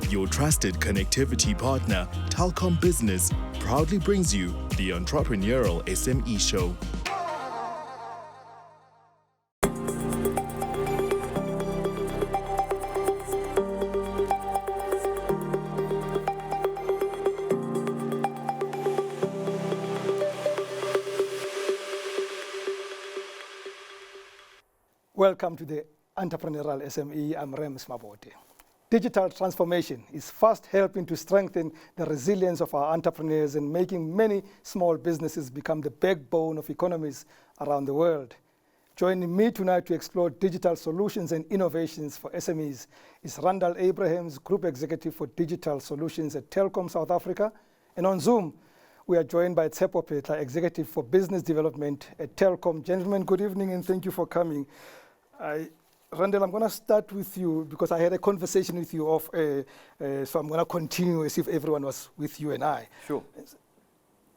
Your trusted connectivity partner, Telkom Business, proudly brings you the Entrepreneurial SME Show. Welcome to the Entrepreneurial SME. I'm Rams Mabote. Digital transformation is fast helping to strengthen the resilience of our entrepreneurs and making many small businesses become the backbone of economies around the world. Joining me tonight to explore digital solutions and innovations for SMEs is Randall Abrahams, Group Executive for Digital Solutions at Telkom South Africa. And on Zoom, we are joined by Tshepo, Phetla, Executive for Business Development at Telkom. Gentlemen, good evening and thank you for coming. Randall, I'm going to start with you because I had a conversation with you off, so I'm going to continue as if everyone was with you and I. Sure.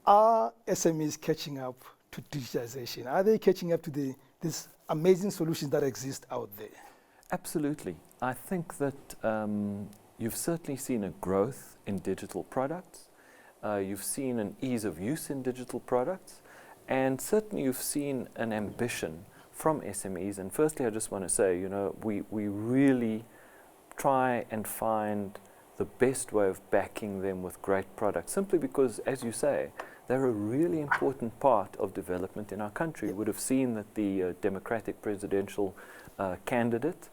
Are SMEs catching up to digitization? Are they catching up to these amazing solutions that exist out there? Absolutely. I think that you've certainly seen a growth in digital products. You've seen an ease of use in digital products. And certainly you've seen an ambition from SMEs. And firstly, I just want to say, we really try and find the best way of backing them with great products, simply because, as you say, they're a really important part of development in our country. You would have seen that the Democratic presidential candidate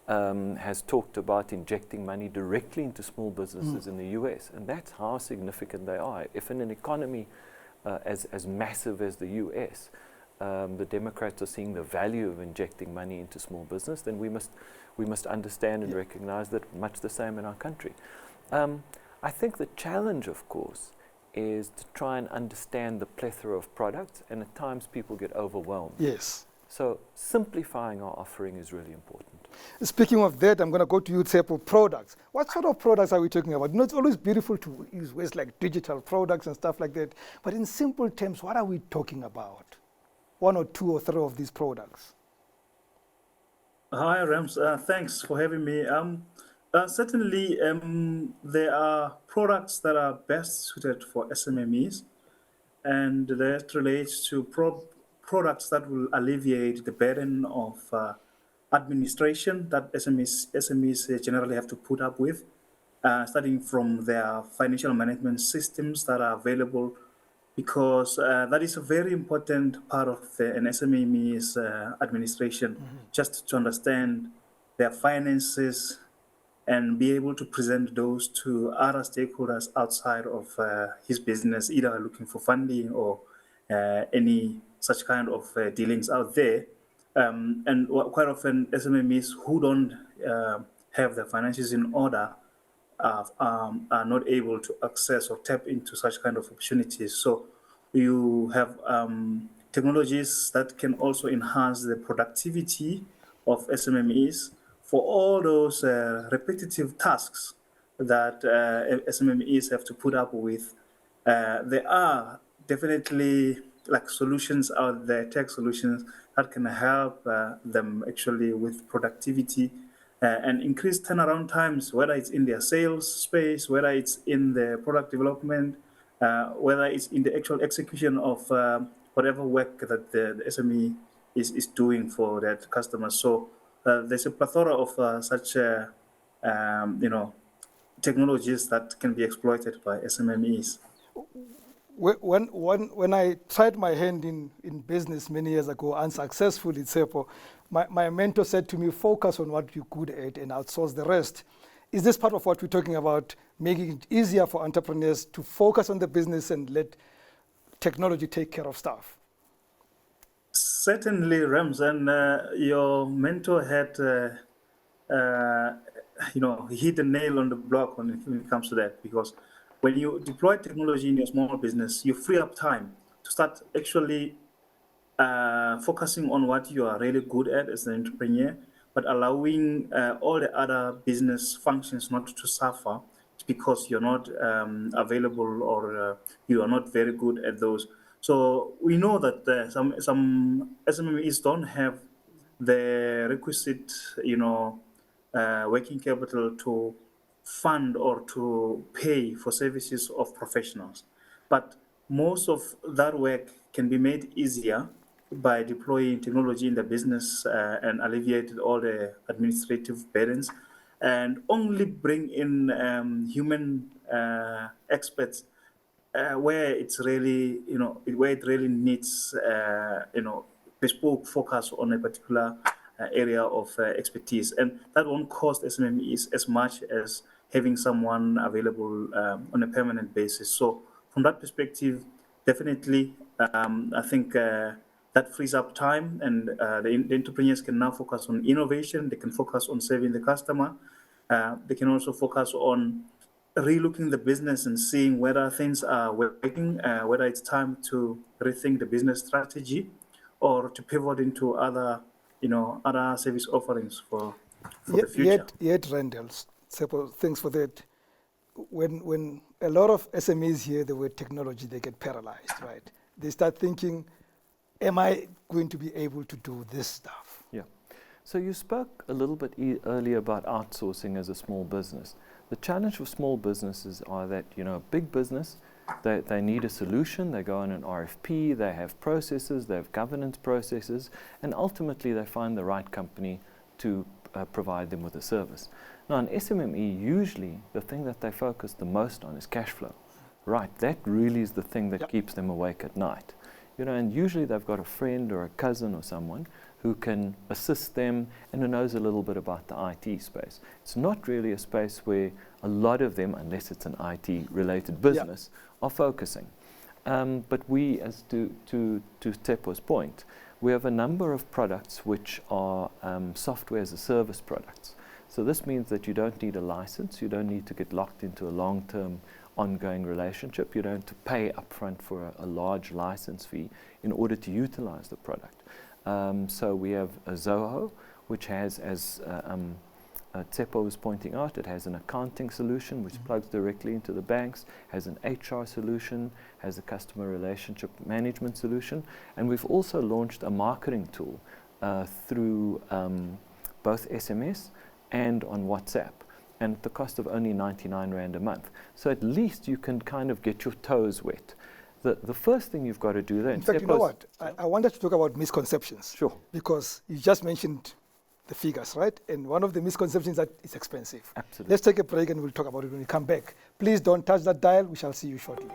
has talked about injecting money directly into small businesses in the US, and that's how significant they are. If in an economy as massive as the US, the Democrats are seeing the value of injecting money into small business, then we must understand and recognize that much the same in our country. I think the challenge, of course, is to try and understand the plethora of products, and at times people get overwhelmed. Yes. So simplifying our offering is really important. Speaking of that, I'm going to go to you, Tshepo. Products. What sort of products are we talking about? It's always beautiful to use words like digital products and stuff like that, but in simple terms, what are we talking about? One or two or three of these products. Hi, Rams. Thanks for having me. Certainly, there are products that are best suited for SMEs, and that relates to products that will alleviate the burden of administration that SMEs generally have to put up with, starting from their financial management systems that are available, because that is a very important part of an SME's administration, just to understand their finances and be able to present those to other stakeholders outside of his business, either looking for funding or any such kind of dealings out there. And quite often SMEs who don't have their finances in order are not able to access or tap into such kind of opportunities. So you have technologies that can also enhance the productivity of SMEs for all those repetitive tasks that SMEs have to put up with. There are definitely solutions out there, tech solutions that can help them actually with productivity and increase turnaround times, whether it's in their sales space, whether it's in the product development, whether it's in the actual execution of whatever work that the SME is doing for their customers. So there's a plethora of such technologies that can be exploited by SMEs. When I tried my hand in business many years ago, unsuccessfully, Tshepo, my mentor said to me, focus on what you're good at and outsource the rest. Is this part of what we're talking about, making it easier for entrepreneurs to focus on the business and let technology take care of stuff? Certainly, Rams, and your mentor had, he hit the nail on the block when it comes to that, because when you deploy technology in your small business, you free up time to start actually focusing on what you are really good at as an entrepreneur, but allowing all the other business functions not to suffer because you're not available or you are not very good at those. So we know that some SMEs don't have the requisite, working capital to fund or to pay for services of professionals. But most of that work can be made easier by deploying technology in the business and alleviate all the administrative burdens, and only bring in human experts where it's really, where it really needs, bespoke focus on a particular area of expertise. And that won't cost SMEs as much as having someone available on a permanent basis. So from that perspective, definitely, I think that frees up time, and the entrepreneurs can now focus on innovation. They can focus on serving the customer. They can also focus on relooking the business and seeing whether things are working, whether it's time to rethink the business strategy or to pivot into other, other service offerings for the future. Yet, Randall, Tshepo, thanks for that. When a lot of SMEs hear the word technology, they get paralyzed, right? They start thinking, am I going to be able to do this stuff? Yeah. So you spoke a little bit earlier about outsourcing as a small business. The challenge for small businesses are that, a big business, they need a solution, they go on an RFP, they have processes, they have governance processes, and ultimately they find the right company to provide them with a service. Now, an SME, usually the thing that they focus the most on is cash flow. Right, that really is the thing that keeps them awake at night. And usually they've got a friend or a cousin or someone who can assist them and who knows a little bit about the IT space. It's not really a space where a lot of them, unless it's an IT-related business, are focusing. But we, as to Tshepo's point, we have a number of products which are software as a service products. So this means that you don't need a license, you don't need to get locked into a long-term ongoing relationship, you don't have to pay upfront for a large license fee in order to utilize the product. So we have a Zoho, which has, as Tshepo was pointing out, it has an accounting solution which plugs directly into the banks, has an HR solution, has a customer relationship management solution, and we've also launched a marketing tool through both SMS and on WhatsApp, and at the cost of only 99 Rand a month. So at least you can kind of get your toes wet. The first thing you've got to do then... In fact, you know what? I wanted to talk about misconceptions. Sure. Because you just mentioned the figures, right? And one of the misconceptions is that it's expensive. Absolutely. Let's take a break and we'll talk about it when we come back. Please don't touch that dial. We shall see you shortly.